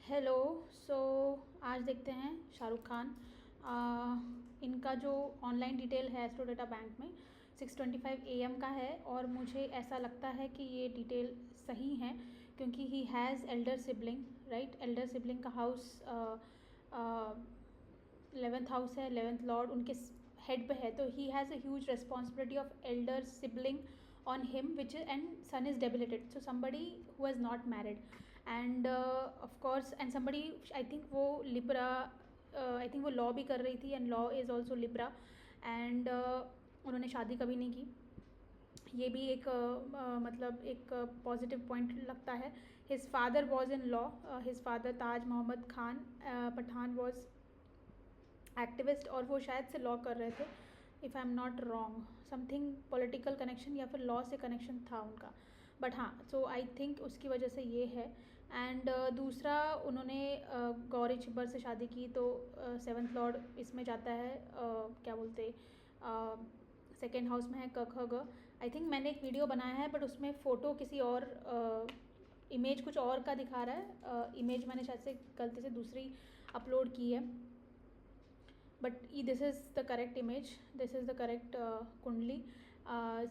Hello. सो आज देखते हैं शाहरुख खान। इनका जो ऑनलाइन डिटेल है एस्ट्रो डेटा बैंक में 6:25 AM का है और मुझे ऐसा लगता है कि ये डिटेल सही है क्योंकि he has Elder sibling, right. Elder sibling का हाउस 11th हाउस है, 11th लॉर्ड उनके हेड पे है, तो he has a huge responsibility of Elder sibling on him which is, and son is debilitated, so somebody who has not married and of course and somebody I think वो libra I think वो law भी कर रही थी and law is also libra and उन्होंने शादी कभी नहीं की। ये भी एक मतलब एक पॉजिटिव पॉइंट लगता है। His father was in law, his father Taj Mohammad Khan Pathan was activist और वो शायद से लॉ कर रहे थे, if I am not wrong, something political connection या फिर लॉ से कनेक्शन था उनका, बट हाँ, सो आई थिंक उसकी वजह से ये है। एंड दूसरा उन्होंने गौरी छिब्बर से शादी की, तो 7th लॉर्ड इसमें जाता है, क्या बोलते सेकेंड हाउस में है क ख ग। आई थिंक मैंने एक वीडियो बनाया है बट उसमें फ़ोटो किसी और इमेज कुछ और का दिखा रहा है, इमेज मैंने शायद से गलती से दूसरी अपलोड की है, but this is the correct image, this is the correct कुंडली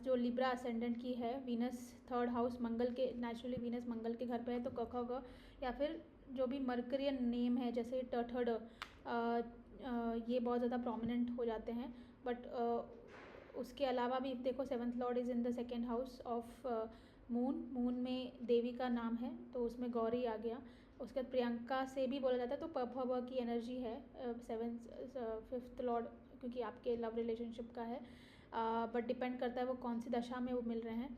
जो लिब्रा असेंडेंट की है। वीनस 3rd हाउस मंगल के, नेचुरली वीनस मंगल के घर पे है, तो क ख ग या फिर जो भी मर्करियन नेम है जैसे टठड ये बहुत ज़्यादा प्रोमिनेंट हो जाते हैं। बट उसके अलावा भी देखो 7th Lord is in the 2nd house of moon में देवी का नाम है, तो उसमें गौरी आ गया। उसके बाद प्रियंका से भी बोला जाता है, तो प की एनर्जी है 5th लॉर्ड, क्योंकि आपके लव रिलेशनशिप का है, बट डिपेंड करता है वो कौन सी दशा में वो मिल रहे हैं,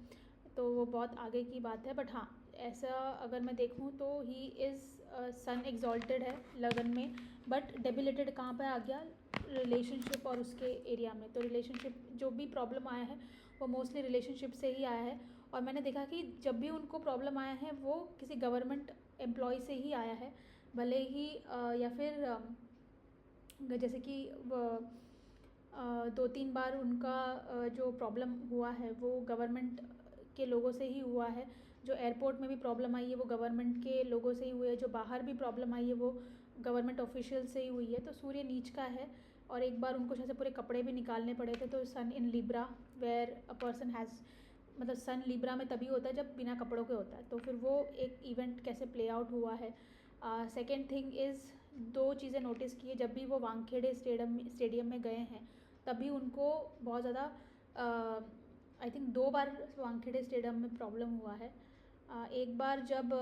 तो वो बहुत आगे की बात है। बट हाँ, ऐसा अगर मैं देखूँ तो ही इज़ सन एग्जॉल्टेड है लगन में, बट डेबिलेटेड कहाँ पर आ गया, रिलेशनशिप और उसके एरिया में। तो रिलेशनशिप जो भी प्रॉब्लम आया है वो मोस्टली रिलेशनशिप से ही आया है, और मैंने देखा कि जब भी उनको प्रॉब्लम आया है वो किसी गवर्नमेंट एम्प्लॉय से ही आया है, भले ही या फिर जैसे कि 2-3 बार उनका जो प्रॉब्लम हुआ है वो गवर्नमेंट के लोगों से ही हुआ है। जो एयरपोर्ट में भी प्रॉब्लम आई है वो गवर्नमेंट के लोगों से ही हुई है, जो बाहर भी प्रॉब्लम आई है वो गवर्नमेंट ऑफिशियल से ही हुई है। तो सूर्य नीच का है, और एक बार उनको जैसे पूरे कपड़े भी निकालने पड़े थे। तो sun in Libra where a person has, मतलब सन लिब्रा में तभी होता है जब बिना कपड़ों के होता है, तो फिर वो एक इवेंट कैसे प्ले आउट हुआ है। सेकेंड थिंग इज़, 2 चीज़ें नोटिस की है, जब भी वो वानखेड़े स्टेडियम में गए हैं तभी उनको बहुत ज़्यादा I think 2 bar Wankhede stadium में प्रॉब्लम हुआ है। एक बार जब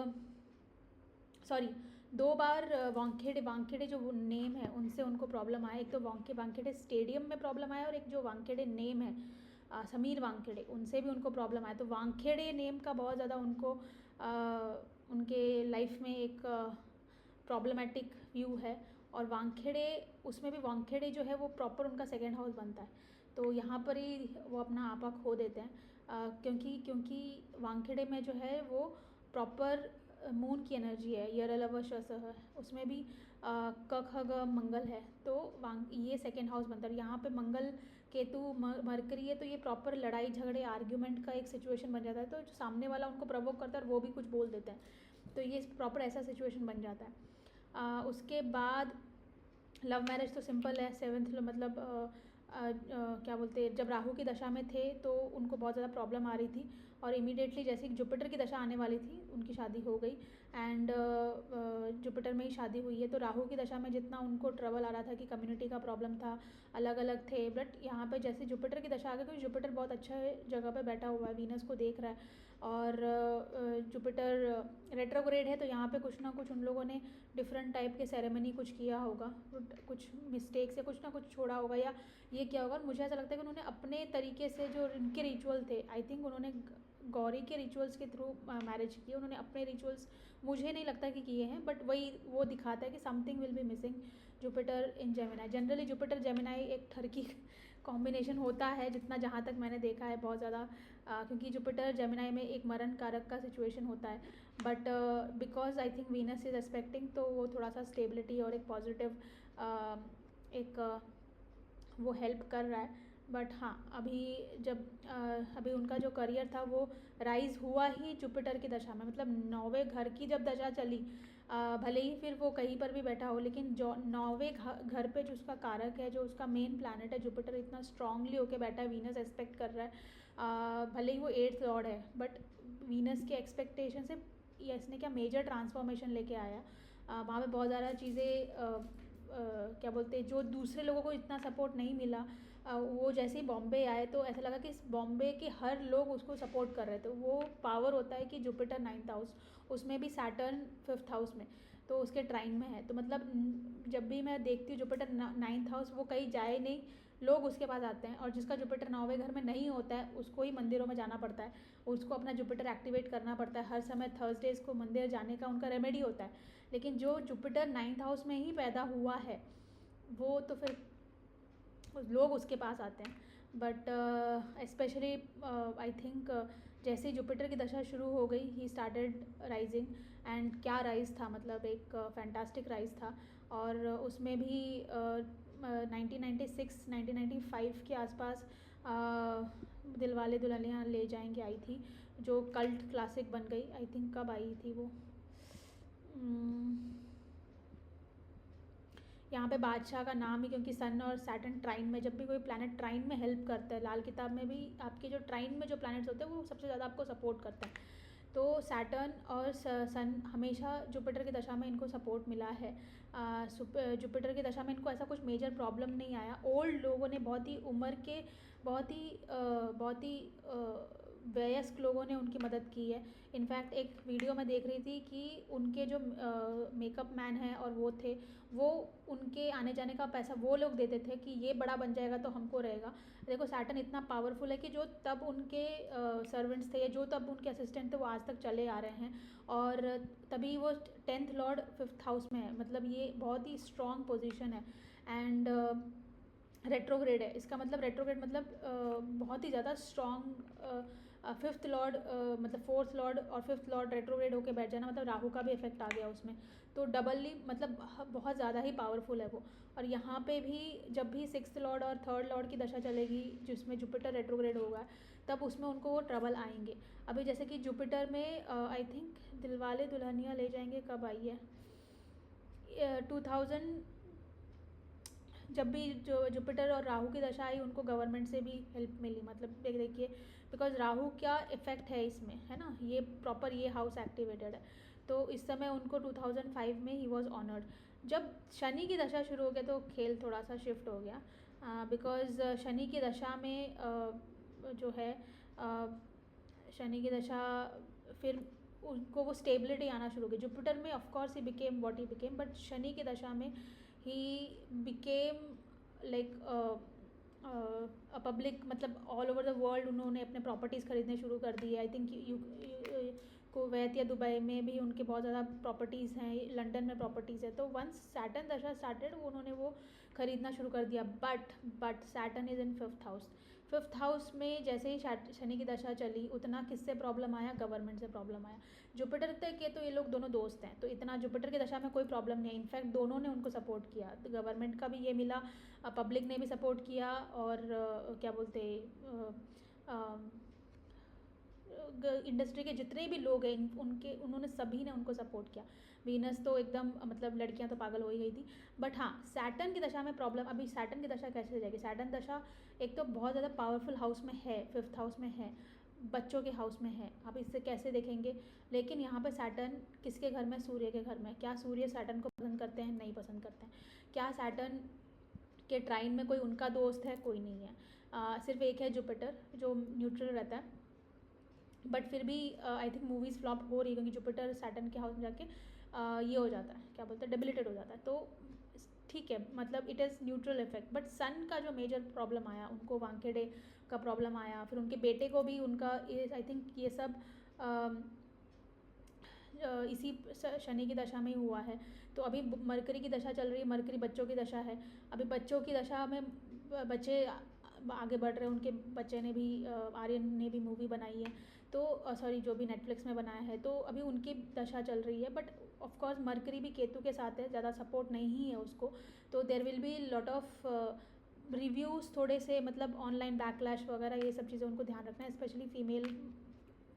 सॉरी 2 बार वानखेड़े जो वो नेम है उनसे उनको प्रॉब्लम आया। एक तो वानखेड़े स्टेडियम में प्रॉब्लम आया, और एक जो वानखेड़े नेम है समीर वानखेड़े, उनसे भी उनको प्रॉब्लम आया। तो वानखेड़े नेम का बहुत ज़्यादा उनको उनके लाइफ में एक प्रॉब्लमैटिक व्यू है, और वानखेड़े उसमें भी वानखेड़े जो है वो प्रॉपर उनका 2nd हाउस बनता है, तो यहाँ पर ही वो अपना आपा खो देते हैं, क्योंकि वानखेड़े में जो है वो प्रॉपर मून की एनर्जी है, यरलवशस है, उसमें भी क ख ग मंगल है, तो ये 2nd हाउस बनता है। यहाँ पे मंगल केतु मरकरी है, तो ये प्रॉपर लड़ाई झगड़े आर्ग्यूमेंट का एक सिचुएशन बन जाता है, तो जो सामने वाला उनको प्रवोक करता है और वो भी कुछ बोल देते हैं, तो ये प्रॉपर ऐसा सिचुएशन बन जाता है। उसके बाद लव मैरिज तो सिंपल है, 7th मतलब क्या बोलते हैं, जब राहु की दशा में थे तो उनको बहुत ज़्यादा प्रॉब्लम आ रही थी, और इमीडिएटली जैसे ही जुपिटर की दशा आने वाली थी उनकी शादी हो गई, एंड जुपिटर में ही शादी हुई है। तो राहु की दशा में जितना उनको ट्रबल आ रहा था कि कम्युनिटी का प्रॉब्लम था, अलग अलग थे, बट यहाँ पे जैसे जुपिटर की दशा आ गई, क्योंकि जुपिटर बहुत अच्छा जगह पे बैठा हुआ है, वीनस को देख रहा है, और जुपिटर रेट्रोग्रेड है, तो यहाँ पे कुछ ना कुछ उन लोगों ने डिफरेंट टाइप के सेरेमनी कुछ किया होगा, कुछ मिस्टेक से कुछ ना कुछ छोड़ा होगा, या ये क्या होगा। मुझे ऐसा लगता है कि उन्होंने अपने तरीके से जो इनके रिचुअल थे, आई थिंक उन्होंने गौरी के रिचुअल्स के थ्रू मैरिज किए, उन्होंने अपने रिचुअल्स मुझे नहीं लगता कि किए हैं, बट वही वो दिखाता है कि something will be missing Jupiter in Gemini. Generally Jupiter Gemini एक ठरकी कॉम्बिनेशन होता है, जितना जहाँ तक मैंने देखा है बहुत ज़्यादा, क्योंकि जुपिटर जेमिनाई में एक मरण कारक का सिचुएशन होता है, but because I think Venus is expecting, तो वो थोड़ा सा स्टेबिलिटी और एक पॉजिटिव एक वो हेल्प कर रहा है। बट हाँ, अभी जब अभी उनका जो करियर था वो राइज़ हुआ ही जुपिटर की दशा में, मतलब 9वें घर की जब दशा चली, भले ही फिर वो कहीं पर भी बैठा हो, लेकिन जो 9वें घर पे जो उसका कारक है, जो उसका मेन प्लैनेट है जुपिटर, इतना स्ट्रांगली होके बैठा है, वीनस एक्सपेक्ट कर रहा है। भले ही वो 8th लॉर्ड है, बट वीनस के एक्सपेक्टेशन से इसने क्या मेजर ट्रांसफॉर्मेशन लेके आया। वहाँ पे बहुत ज़्यादा चीज़ें क्या बोलते हैं, जो दूसरे लोगों को इतना सपोर्ट नहीं मिला, वो जैसे ही बॉम्बे आए तो ऐसा लगा कि बॉम्बे के हर लोग उसको सपोर्ट कर रहे थे। वो पावर होता है कि जुपिटर 9th हाउस, उसमें भी सैटर्न 5th हाउस में, तो उसके ट्राइन में है। तो मतलब जब भी मैं देखती हूँ जुपिटर 9th हाउस, वो कहीं जाए नहीं, लोग उसके पास आते हैं। और जिसका जुपिटर 9वें घर में नहीं होता है उसको ही मंदिरों में जाना पड़ता है, उसको अपना जुपिटर एक्टिवेट करना पड़ता है हर समय। थर्सडेज को मंदिर जाने का उनका रेमेडी होता है। लेकिन जो जुपिटर 9th हाउस में ही पैदा हुआ है, वो तो फिर लोग उसके पास आते हैं। बट स्पेशली आई थिंक जैसे ही जुपिटर की दशा शुरू हो गई, ही स्टार्टेड राइजिंग। एंड क्या राइज था, मतलब एक फैंटास्टिक राइज था। और उसमें भी 1996 1995 के आसपास दिलवाले दुल्हनिया ले जाएंगे आई थी, जो कल्ट क्लासिक बन गई। आई थिंक कब आई थी वो, यहाँ पे बादशाह का नाम ही, क्योंकि सन और सैटर्न ट्राइन में, जब भी कोई प्लैनेट ट्राइन में हेल्प करता है, लाल किताब में भी आपके जो ट्राइन में जो प्लैनेट्स होते हैं वो सबसे ज़्यादा आपको सपोर्ट करता है। तो सैटर्न और सन हमेशा जुपिटर की दशा में इनको सपोर्ट मिला है। जुपिटर की दशा में इनको ऐसा कुछ मेजर प्रॉब्लम नहीं आया। ओल्ड लोगों ने, बहुत ही उम्र के, बहुत ही वयस्क लोगों ने उनकी मदद की है। इनफैक्ट एक वीडियो में देख रही थी कि उनके जो मेकअप मैन हैं और वो थे, वो उनके आने जाने का पैसा वो लोग देते थे कि ये बड़ा बन जाएगा तो हमको रहेगा। देखो सैटर्न इतना पावरफुल है कि जो तब उनके सर्वेंट्स थे, जो तब उनके असिस्टेंट थे, वो आज तक चले आ रहे हैं। और तभी वो 10th लॉर्ड 5th हाउस में है, मतलब ये बहुत ही स्ट्रॉन्ग पोजीशन है। एंड रेट्रोग्रेड है, इसका मतलब रेट्रोग्रेड मतलब बहुत ही ज़्यादा स्ट्रॉन्ग। 5th लॉर्ड मतलब 4th लॉर्ड और 5th लॉर्ड रेट्रोग्रेड होके बैठ जाना, मतलब राहु का भी इफेक्ट आ गया उसमें, तो डबली मतलब बहुत ज़्यादा ही पावरफुल है वो। और यहाँ पे भी जब भी 6th लॉर्ड और 3rd लॉर्ड की दशा चलेगी, जिसमें जुपिटर रेट्रोग्रेड होगा, तब उसमें उनको वो ट्रबल आएंगे। अभी जैसे कि जुपिटर में आई थिंक दिलवाले दुल्हनिया ले जाएंगे कब आई है, 2000, जब भी जो जुपिटर और राहु की दशा आई, उनको गवर्नमेंट से भी हेल्प मिली। मतलब देखिए, बिकॉज राहु क्या इफेक्ट है इसमें, है ना, ये प्रॉपर ये हाउस एक्टिवेटेड है। तो इस समय उनको 2005 में ही वॉज ऑनर्ड। जब शनि की दशा शुरू हो गया तो खेल थोड़ा सा शिफ्ट हो गया, बिकॉज शनि की दशा में जो है शनि की दशा, फिर उनको वो स्टेबिलिटी आना शुरू हो गई। जुपिटर में of course he became what he became, but Shani की दशा में ही बिकेम लाइक पब्लिक, मतलब ऑल ओवर द वर्ल्ड उन्होंने अपने प्रॉपर्टीज़ खरीदने शुरू कर दिए। आई थिंक कुवैत या दुबई में भी उनके बहुत ज़्यादा प्रॉपर्टीज़ हैं, लंदन में प्रॉपर्टीज़ है। तो वंस सैटर्न दशा स्टार्टेड, उन्होंने वो खरीदना शुरू कर दिया। But Saturn is in 5th house. 5th house में जैसे ही शनि की दशा चली, उतना किससे प्रॉब्लम आया, गवर्नमेंट से प्रॉब्लम आया। जुपिटर तक के तो ये लोग दोनों दोस्त हैं, तो इतना जुपिटर की दशा में कोई प्रॉब्लम नहीं है। इनफैक्ट दोनों ने उनको सपोर्ट किया, तो गवर्नमेंट का भी ये मिला, पब्लिक ने भी सपोर्ट किया, और क्या बोलते इंडस्ट्री के जितने भी लोग हैं उन्होंने सभी ने उनको सपोर्ट किया। वीनस तो एकदम, मतलब लड़कियां तो पागल हो ही गई थी। बट हाँ, सैटर्न की दशा में प्रॉब्लम। अभी सैटर्न की दशा कैसे जाएगी, सैटर्न दशा एक तो बहुत ज़्यादा पावरफुल हाउस में है, 5th हाउस में है, बच्चों के हाउस में है, आप इससे कैसे देखेंगे। लेकिन यहाँ पे सैटर्न किसके घर में, सूर्य के घर में। क्या सूर्य सैटर्न को पसंद करते हैं, नहीं पसंद करते हैं। क्या सैटर्न के ट्राइन में कोई उनका दोस्त है, कोई नहीं है। सिर्फ एक है जुपिटर, जो न्यूट्रल रहता है। बट फिर भी आई थिंक मूवीज़ फ्लॉप हो रही है, क्योंकि जुपिटर सैटर्न के हाउस में जाके ये हो जाता है, क्या बोलते हैं, डेबिलिटेड हो जाता है। तो ठीक है, मतलब it is neutral effect. But sun का जो मेजर प्रॉब्लम आया, उनको वांकेडे का प्रॉब्लम आया, फिर उनके बेटे को भी उनका, आई थिंक ये सब इसी शनि की दशा में ही हुआ है। तो अभी मरकरी की दशा चल रही है, मरकरी बच्चों की दशा है। अभी बच्चों की दशा में बच्चे आगे बढ़ रहे हैं, उनके बच्चे ने भी, आर्यन ने भी मूवी बनाई है, तो सॉरी जो भी नेटफ्लिक्स में बनाया है, तो अभी उनकी दशा चल रही है। बट ऑफकोर्स मरकरी भी केतु के साथ है, ज़्यादा सपोर्ट नहीं है उसको, तो there will be lot of reviews थोड़े से, मतलब ऑनलाइन बैकलैश वगैरह, ये सब चीज़ें उनको ध्यान रखना है, स्पेशली फीमेल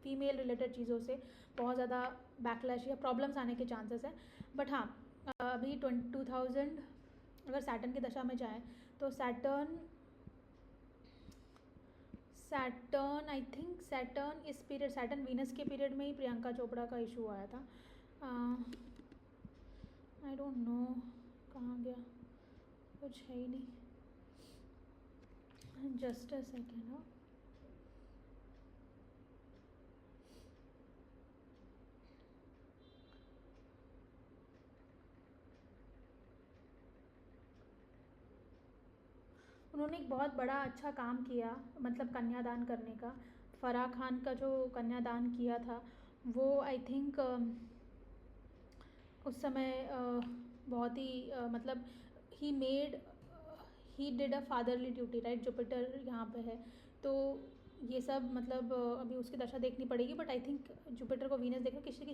फीमेल रिलेटेड चीज़ों से बहुत ज़्यादा बैकलैश या प्रॉब्लम्स आने के चांसेस है। बट हाँ, अभी 2000 अगर सैटर्न की दशा में जाएँ तो सैटर्न आई थिंक सैटर्न इस पीरियड, सैटर्न वीनस के पीरियड में ही प्रियंका चोपड़ा का इशू आया था। आई डोंट नो कहाँ गया, कुछ है ही नहीं। Just a second. उन्होंने एक बहुत बड़ा अच्छा काम किया, मतलब कन्यादान करने का। फराह खान का जो कन्यादान किया था वो आई थिंक उस समय बहुत ही मतलब he did a fatherly duty, right. Jupiter यहाँ पे है तो ये सब मतलब अभी उसकी दशा देखनी पड़ेगी। बट आई थिंक जुपिटर को वीनस देखो, किसी की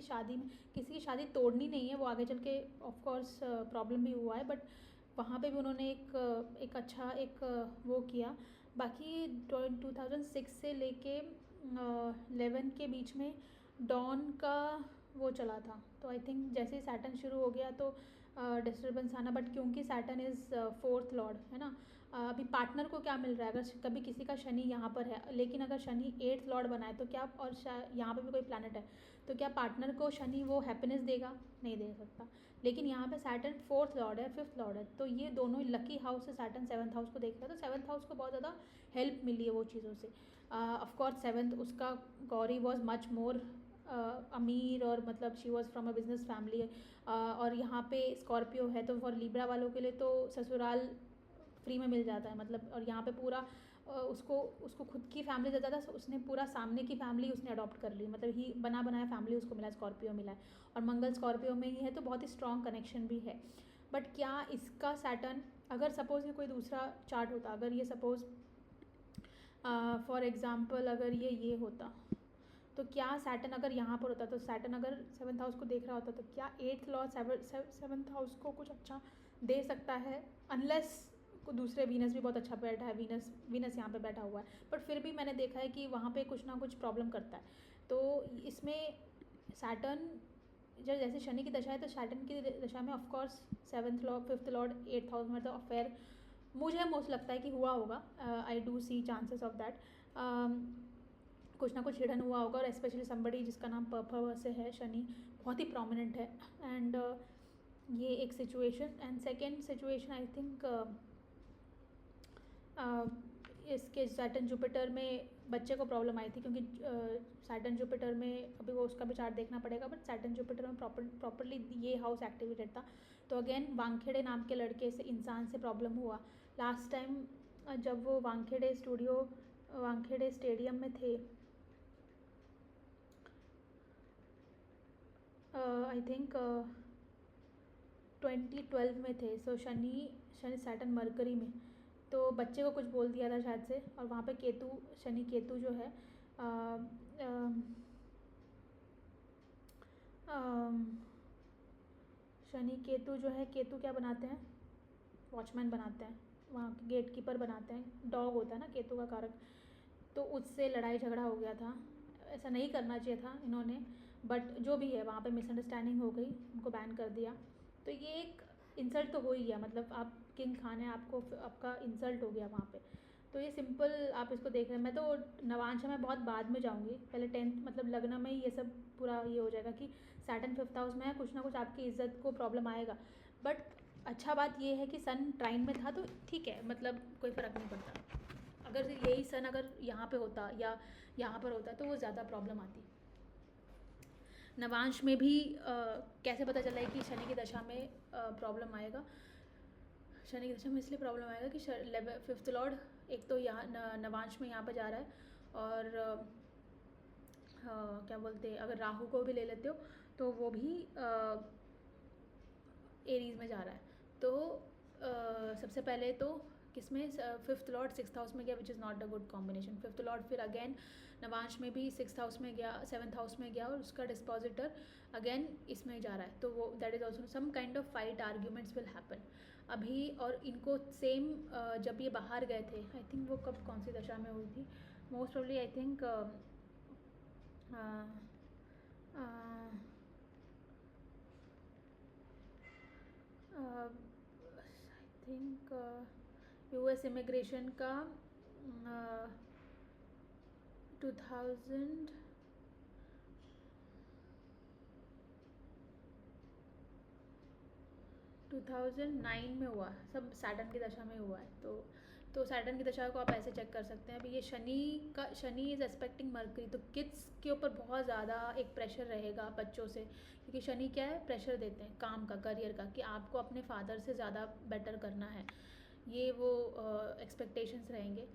शादी तोड़नी नहीं है, वो आगे चल के ऑफ कोर्स प्रॉब्लम भी हुआ है, बट वहाँ पे भी उन्होंने एक अच्छा वो किया। बाकी 2006 से लेके 11 के बीच में डॉन का वो चला था, तो आई थिंक जैसे ही सैटर्न शुरू हो गया तो डिस्टर्बेंस आना। बट क्योंकि सैटर्न इज़ फोर्थ लॉर्ड है ना, अभी पार्टनर को क्या मिल रहा है, अगर कभी किसी का शनि यहाँ पर है, लेकिन अगर शनि 8th लॉर्ड बनाए तो क्या, और यहाँ पे भी कोई प्लैनेट है तो क्या पार्टनर को शनि वो हैप्पीनेस देगा? नहीं दे सकता। लेकिन यहाँ पे सैटर्न 4th लॉर्ड है, 5th लॉर्ड है, तो ये दोनों लकी हाउस से सैटर्न 7th हाउस को देख रहा है, तो 7th हाउस को बहुत ज़्यादा हेल्प मिली है वो चीज़ों से। ऑफकोर्स 7th उसका गौरी वॉज मच मोर अमीर, और मतलब she was from a business family, और यहाँ पे स्कॉर्पियो है तो फॉर लिब्रा वालों के लिए तो ससुराल फ्री में मिल जाता है, मतलब। और यहाँ पे पूरा उसको खुद की फैमिली से ज़्यादा उसने पूरा सामने की फैमिली उसने अडॉप्ट कर ली, मतलब ही बना बनाया फैमिली उसको मिला, स्कॉर्पियो मिला है, और मंगल स्कॉर्पियो में ही है तो बहुत ही स्ट्रॉन्ग कनेक्शन भी है। बट क्या इसका सैटर्न, अगर सपोज़ ये कोई दूसरा चार्ट होता, अगर ये सपोज़ फॉर एग्ज़ाम्पल अगर ये होता, तो क्या सैटर्न अगर यहाँ पर होता, तो सैटर्न अगर 7th हाउस को देख रहा होता तो क्या 8th लॉर्ड 7th हाउस को कुछ अच्छा दे सकता है? अनलेस को दूसरे वीनस भी बहुत अच्छा बैठा है, वीनस यहाँ पे बैठा हुआ है, बट फिर भी मैंने देखा है कि वहाँ पे कुछ ना कुछ प्रॉब्लम करता है। तो इसमें सैटर्न जब जैसे शनि की दशा है तो सैटर्न की दशा में of course 7th Lord 5th Lord 8th house में, तो अफेयर मुझे मोस्ट लगता है कि हुआ होगा। I do see chances of that, कुछ ना कुछ हिडन हुआ होगा, और स्पेशली समबडी जिसका नाम पर्पा से है, शनि बहुत ही प्रोमिनेंट है। एंड ये एक situation. And second situation I think इसके सैटर्न जुपिटर में बच्चे को प्रॉब्लम आई थी, क्योंकि सैटर्न जुपिटर में अभी वो उसका भी चार्ट देखना पड़ेगा, बट सैटर्न जुपिटर में प्रॉपरली ये हाउस एक्टिवेटेड था, तो अगेन वानखेड़े नाम के लड़के से, इंसान से प्रॉब्लम हुआ। लास्ट टाइम जब वो वानखेड़े स्टेडियम में थे, आई थिंक 2012 में थे, सो शनि सैटर्न मरकरी में, तो बच्चे को कुछ बोल दिया था शायद से, और वहाँ पे शनि केतु जो है शनि केतु जो है, केतु क्या बनाते हैं, वॉचमैन बनाते हैं, वहाँ के गेट कीपर बनाते हैं, डॉग होता है ना केतु का कारक, तो उससे लड़ाई झगड़ा हो गया था। ऐसा नहीं करना चाहिए था इन्होंने, बट जो भी है वहाँ पे मिसअंडरस्टैंडिंग हो गई, उनको बैन कर दिया। तो ये एक इंसल्ट तो हो ही गया, मतलब आप किंग खान है, आपका इंसल्ट हो गया वहाँ पे। तो ये सिंपल आप इसको देख रहे हैं। मैं तो नवांश में बहुत बाद में जाऊँगी, पहले 10th मतलब लग्न में ही ये सब पूरा ये हो जाएगा कि सैटर्न 5th हाउस में है, कुछ ना कुछ आपकी इज्जत को प्रॉब्लम आएगा। बट अच्छा बात ये है कि सन ट्राइन में था तो ठीक है, मतलब कोई फ़र्क नहीं पड़ता। अगर यही सन अगर यहाँ पे होता या यहाँ पर होता तो वो ज़्यादा प्रॉब्लम आती। नवांश में भी कैसे पता चला है कि शनि की दशा में प्रॉब्लम आएगा? शनि की दशा में इसलिए प्रॉब्लम आएगा कि 5th लॉर्ड एक तो यहाँ नवांश में यहाँ पर जा रहा है, और क्या बोलते हैं, अगर राहु को भी ले लेते हो तो वो भी एरीज में जा रहा है। तो सबसे पहले तो किसमें 5th लॉर्ड 6th हाउस में गया, which is not a good combination. 5th Lord फिर अगेन नवांश में भी 6th हाउस में गया, 7th हाउस में गया, और उसका डिस्पोजिटर अगेन इसमें जा रहा है, तो वो that is also some kind of fight, arguments will happen अभी। और इनको सेम जब ये बाहर गए थे, आई थिंक वो कब कौन सी दशा में हुई थी, most probably I think I think US immigration का 2000 2009 में हुआ, सब सैटर्न की दशा में हुआ है। तो सैटर्न की दशा को आप ऐसे चेक कर सकते हैं। अभी ये शनि इज़ एस्पेक्टिंग मरकरी, तो किड्स के ऊपर बहुत ज़्यादा एक प्रेशर रहेगा बच्चों से, क्योंकि शनि क्या है, प्रेशर देते हैं काम का, करियर का, कि आपको अपने फादर से ज़्यादा बेटर करना है, ये वो एक्सपेक्टेशंस रहेंगे।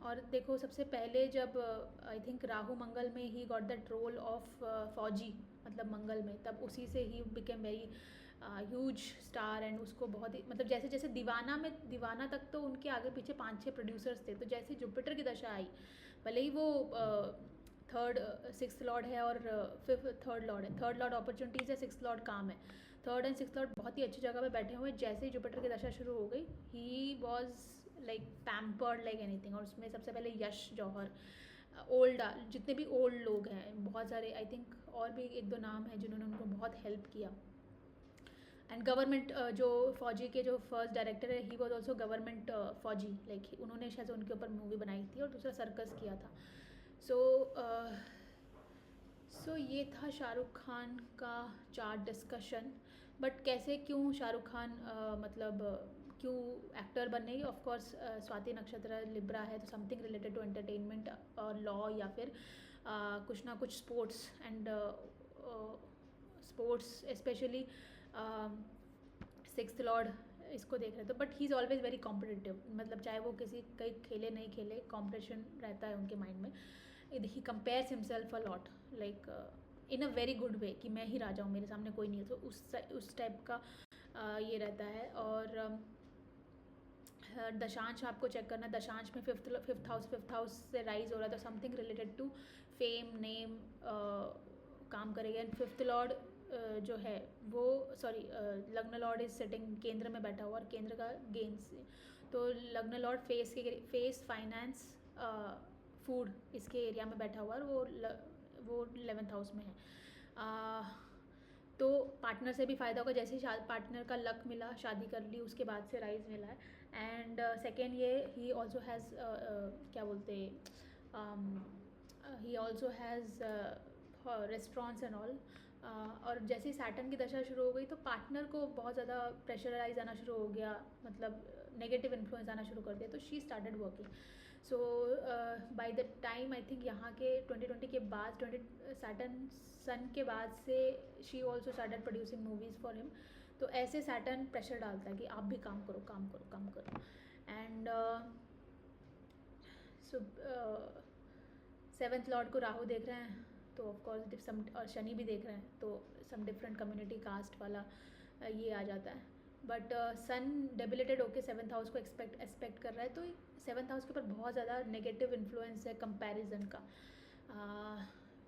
और देखो, सबसे पहले जब आई थिंक राहु मंगल में ही got that role of Fauji, मतलब मंगल में, तब उसी से ही became very huge star. And उसको बहुत ही, मतलब जैसे जैसे दीवाना तक तो उनके आगे पीछे 5-6 प्रोड्यूसर्स थे। तो जैसे जुपिटर की दशा आई, भले ही वो थर्ड 6th लॉर्ड है और थर्ड लॉर्ड अपॉर्चुनिटीज़ है, 6th लॉर्ड काम है, थर्ड एंड 6th लॉर्ड बहुत ही अच्छी जगह पे बैठे हुए। जैसे ही जुपिटर की दशा शुरू हो गई, he was like pampered like anything. और उसमें सबसे पहले यश जौहर, ओल्ड, जितने भी ओल्ड लोग हैं, बहुत सारे, आई थिंक और भी 1-2 नाम हैं जिन्होंने उनको बहुत हेल्प किया। एंड गवर्नमेंट, जो फौजी के जो फर्स्ट डायरेक्टर है, ही वॉज ऑल्सो गवर्नमेंट फौजी, लाइक उन्होंने शायद उनके ऊपर मूवी बनाई थी, और दूसरा सर्कस किया था। सो ये था शाहरुख खान का चार्ट डिस्कशन। बट कैसे, क्यों शाहरुख खान मतलब क्यों एक्टर बनने? ऑफ कोर्स स्वाति नक्षत्र लिब्रा है, तो समथिंग रिलेटेड टू एंटरटेनमेंट और लॉ, या फिर कुछ ना कुछ sports and sports, specially 6th Lord इसको देख रहे थे। But he is always very competitive, मतलब चाहे वो किसी कहीं खेले नहीं खेले, कॉम्पिटिशन रहता है उनके माइंड में। He compares himself a lot, like in a very good way, कि मैं ही राजा हूँ, मेरे सामने कोई नहीं है। तो उस टाइप का ये रहता है। और दशांश आपको चेक करना है, दशांश में फिफ्थ हाउस से राइज हो रहा है, तो something related to fame, name काम करेगा। एंड 5th लॉर्ड जो है वो, सॉरी, लग्न लॉर्ड इज सिटिंग केंद्र में बैठा हुआ, और केंद्र का गेंस, तो लग्न लॉर्ड फेस फाइनेंस फूड इसके एरिया में बैठा हुआ है, और वो 11th हाउस में है। तो पार्टनर से भी फ़ायदा होगा, जैसे ही पार्टनर का लक मिला, शादी कर ली, उसके बाद से राइज मिला है। एंड सेकेंड, ये ही ऑल्सो हैज़, क्या बोलते, he also has restaurants and all. और जैसे ही सैटर्न की दशा शुरू हो गई, तो पार्टनर को बहुत ज़्यादा प्रेशराइज आना शुरू हो गया, मतलब नेगेटिव इन्फ्लुएंस आना शुरू कर दिया, तो she started working. So by the time, I think यहाँ के 2020 के बाद, सैटर्न सन के बाद से, she also started producing movies for him. तो ऐसे सैटर्न प्रेशर डालता है कि आप भी काम करो, काम करो, काम करो। एंड सो 7th लॉर्ड को राहु देख रहे हैं, तो ऑफकोर्स सम, और शनि भी देख रहे हैं, तो सम डिफरेंट कम्युनिटी कास्ट वाला ये आ जाता है। बट सन डेबिलेटेड होके 7th हाउस को एक्सपेक्ट कर रहा है, तो 7th हाउस के ऊपर बहुत ज़्यादा नेगेटिव इन्फ्लुएंस है कंपैरिजन का।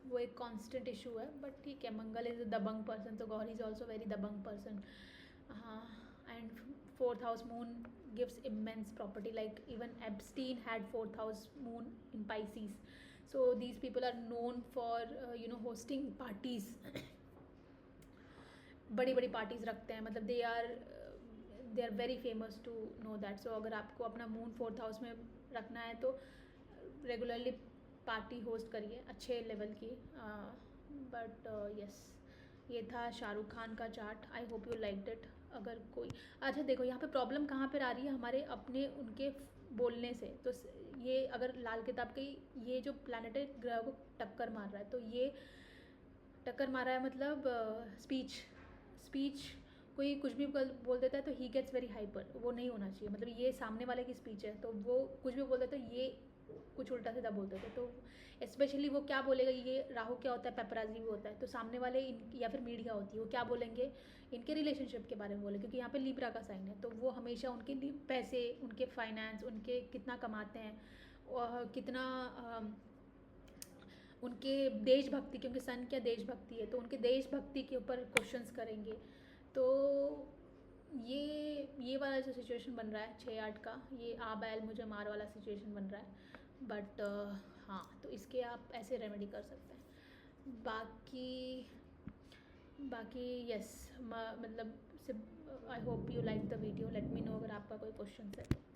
वो एक कांस्टेंट इशू है। बट ठीक है, मंगल इज़ अ दबंग पर्सन, तो गौर इज़ ऑल्सो वेरी दबंग person. And 4th house moon gives immense property, like even Epstein had 4th house moon in Pisces. So these people are known for hosting parties, बड़ी बड़ी parties रखते हैं, मतलब they are very famous to know that. So अगर आपको अपना moon 4th house में रखना है, तो रेगुलरली पार्टी होस्ट करिए अच्छे लेवल की। बट यस, ये था शाहरुख खान का chart. I hope you liked it. अगर कोई, अच्छा देखो, यहाँ पे प्रॉब्लम कहाँ पर आ रही है, हमारे अपने उनके बोलने से। तो ये अगर लाल किताब की, ये जो प्लानिटरी ग्रह को टक्कर मार रहा है, तो ये टक्कर मार रहा है, मतलब स्पीच कोई कुछ भी बोल देता है, तो ही गेट्स वेरी हाइपर, वो नहीं होना चाहिए। मतलब ये सामने वाले की स्पीच है, तो वो कुछ भी बोल देता है, ये कुछ उल्टा सीधा बोल देते हैं। तो स्पेशली वो क्या बोलेगा, ये राहु क्या होता है, पेपराजी भी होता है। तो सामने वाले या फिर मीडिया होती है, वो क्या बोलेंगे, इनके रिलेशनशिप के बारे में बोले, क्योंकि यहाँ पे लिब्रा का साइन है। तो वो हमेशा उनके पैसे, उनके फाइनेंस, उनके कितना कमाते हैं, और कितना उनके देशभक्ति, क्योंकि सन क्या देशभक्ति है, तो उनके देशभक्ति के ऊपर क्वेश्चंस करेंगे। तो ये वाला जो सिचुएशन बन रहा है 6-8 का, ये आ बैल मुझे मार वाला सिचुएशन बन रहा है। बट हाँ, तो इसके आप ऐसे रेमेडी कर सकते हैं। बाकी यस, मतलब I hope you like the video. Let me know अगर आपका कोई क्वेश्चन है तो।